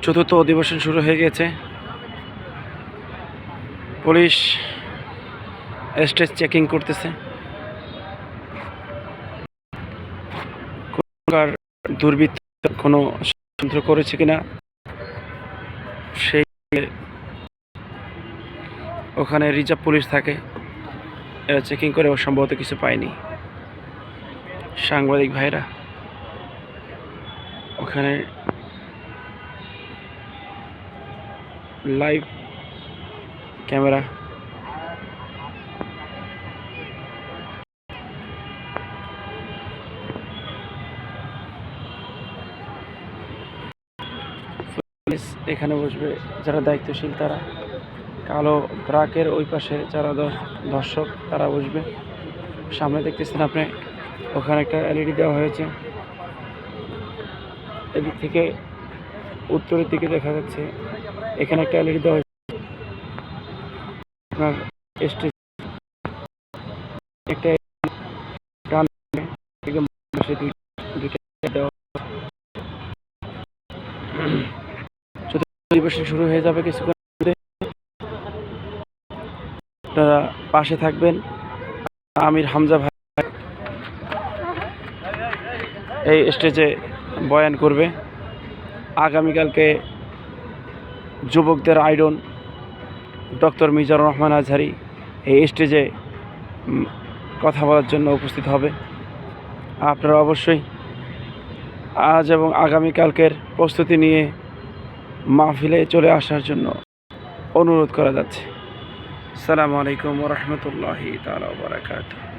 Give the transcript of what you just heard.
চতুর্থ অধিবেশন শুরু হয়ে গেছে। পুলিশ স্টেজ চেকিং করতেছে। দুর্বৃত্ত কোনো ষড়যন্ত্র করেছে কিনা সেই ওখানে রিজার্ভ পুলিশ থাকে, এরা চেকিং করে সম্ভবত কিছু পায়নি। সাংবাদিক ভাইরা ওখানে লাইভ ক্যামেরা এখানে বসবে যারা দায়িত্বশীল, তারা কালো ব্রাকের ওই পাশে যারা দর্শক তারা বসবে। সামনে দেখতেছেন আপনি ওখানে একটা এলইডি দেওয়া হয়েছে, এদিক থেকে উত্তরের দিকে দেখা যাচ্ছে এখানে একটা এলইডি দেওয়া হয়েছে। আপনার স্টেজ একটা একদম দুইটা দেওয়া। অধিবেশন শুরু হয়ে যাবে কিছুক্ষণ, আপনারা পাশে থাকবেন। আমির হামজা ভাই এই স্টেজে বয়ান করবে। আগামীকালকে যুবকদের আইডন ডক্টর মিজানুর রহমান আজহারি এই স্টেজে কথা বলার জন্য উপস্থিত হবে। আপনারা অবশ্যই আজ এবং আগামীকালকের প্রস্তুতি নিয়ে মাহফিলে চলে আসার জন্য অনুরোধ করা যাচ্ছে। আসসালামু আলাইকুম ওয়া রাহমাতুল্লাহি তাআলা ওয়া বারাকাতুহু।